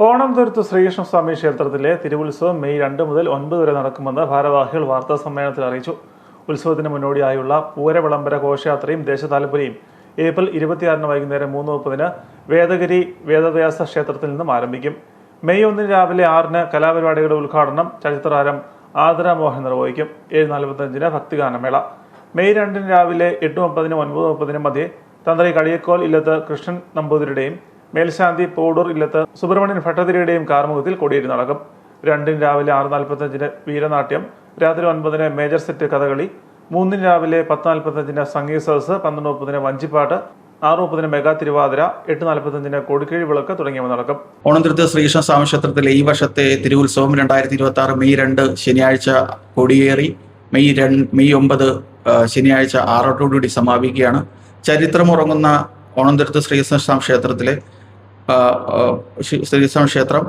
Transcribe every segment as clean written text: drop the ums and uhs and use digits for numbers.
ഓണം തുരുത്ത് ശ്രീകൃഷ്ണസ്വാമി ക്ഷേത്രത്തിലെ തിരുവുത്സവം മെയ് 2 മുതൽ 9 വരെ നടക്കുമെന്ന് ഭാരവാഹികൾ വാർത്താ സമ്മേളനത്തിൽ അറിയിച്ചു. ഉത്സവത്തിന് മുന്നോടിയായുള്ള പൂരവിളംബര ഘോഷയാത്രയും ദേശതാൽപര്യയും ഏപ്രിൽ 26 വൈകുന്നേരം 3:30 വേദഗിരി വേദവ്യാസ ക്ഷേത്രത്തിൽ നിന്നും ആരംഭിക്കും. മെയ് 1 രാവിലെ 6 കലാപരിപാടികളുടെ ഉദ്ഘാടനം ചരിത്രതാരം ആതിര മോഹൻ നിർവഹിക്കും. 7:45 ഭക്തിഗാനമേള. മെയ് 2 രാവിലെ 8:30 9:30 മധ്യേ തന്ത്രി കളിയക്കോൽ ഇല്ലത്ത് കൃഷ്ണൻ നമ്പൂതിരിയുടെയും മേൽശാന്തി പോടൂർ ഇല്ലത്ത് സുബ്രഹ്മണ്യൻ ഭട്ടതിരിയുടെയും കാർമുഖത്തിൽ കൊടിയേരി നടക്കും. 2 രാവിലെ 6:45 വീരനാട്യം, രാത്രി 9 മേജർ സെറ്റ് കഥകളി, 3 രാവിലെ 10:45 സംഗീത സദസ്, 12:30 വഞ്ചിപ്പാട്ട്, 6:30 മെഗാ തിരുവാതിര, 8:45 കൊടുക്കിഴി വിളക്ക് തുടങ്ങിയവ നടക്കും. ഓണം തുരുത്ത് ശ്രീകൃഷ്ണസ്വാമി ക്ഷേത്രത്തിലെ ഈ വർഷത്തെ തിരുവുത്സവം 2026 മെയ് 2 ശനിയാഴ്ച കൊടിയേറി മെയ് 9 ശനിയാഴ്ച ആറോടുകൂടി സമാപിക്കുകയാണ്. ചരിത്രമുറങ്ങുന്ന ഓണം തുരുത്ത് ശ്രീകൃഷ്ണസ്വാമി ക്ഷേത്രത്തിലെ ശ്രീകൃഷ്ണ ക്ഷേത്രം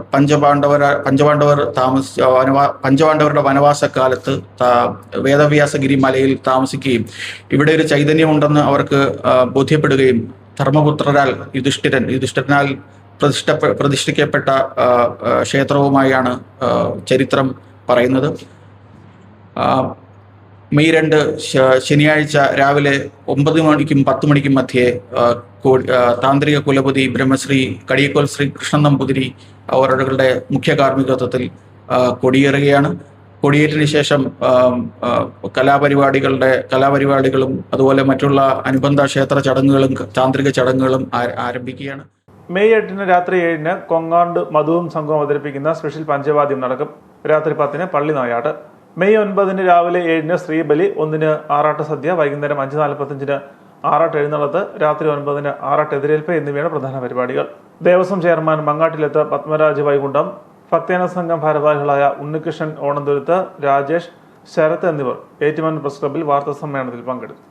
പഞ്ചപാണ്ഡവരുടെ വനവാസക്കാലത്ത് വേദവ്യാസഗിരി മലയിൽ താമസിക്കുകയും ഇവിടെ ഒരു ചൈതന്യമുണ്ടെന്ന് അവർക്ക് ബോധ്യപ്പെടുകയും ധർമ്മപുത്രരാൽ യുധിഷ്ഠിരനാൽ പ്രതിഷ്ഠിക്കപ്പെട്ട ക്ഷേത്രവുമായാണ് ചരിത്രം പറയുന്നത്. മെയ് 2 ശനിയാഴ്ച രാവിലെ 9 മണിക്കും 10 മണിക്കും മധ്യേ താന്ത്രിക കുലപതി ബ്രഹ്മശ്രീ കടിയക്കോൽ ശ്രീ കൃഷ്ണൻ നമ്പൂതിരി അവരുടെ മുഖ്യ കാർമ്മികത്വത്തിൽ കൊടിയേറുകയാണ്. കൊടിയേറ്റിന് ശേഷം കലാപരിപാടികളും അതുപോലെ മറ്റുള്ള അനുബന്ധ ക്ഷേത്ര ചടങ്ങുകളും താന്ത്രിക ചടങ്ങുകളും ആരംഭിക്കുകയാണ്. മെയ് 8 രാത്രി 7 കൊങ്ങാണ്ട് മധുവും സംഘവും അവതരിപ്പിക്കുന്ന സ്പെഷ്യൽ പഞ്ചവാദ്യം നടക്കും. രാത്രി 10 പള്ളി നായാട്ട്. മെയ് 9 രാവിലെ 7 ശ്രീബലി, 1 ആറാട്ട് സദ്യ, വൈകുന്നേരം 5:45 ആറാട്ട് എഴുന്നള്ളത്ത്, രാത്രി 9 ആറാട്ട് എതിരേൽപ്പ് എന്നിവയാണ് പ്രധാന പരിപാടികൾ. ദേവസ്വം ചെയർമാൻ മങ്ങാട്ടിലത്ത് പത്മരാജ് വൈകുണ്ഠം, ഭക്തജന സംഘം ഭാരവാഹികളായ ഉണ്ണികൃഷ്ണൻ, ഓണന്തുരുത്ത്, രാജേഷ്, ശരത് എന്നിവർ ഏറ്റുമാനൂർ പ്രസ് ക്ലബ്ബിൽ വാർത്താ സമ്മേളനത്തിൽ പങ്കെടുത്തു.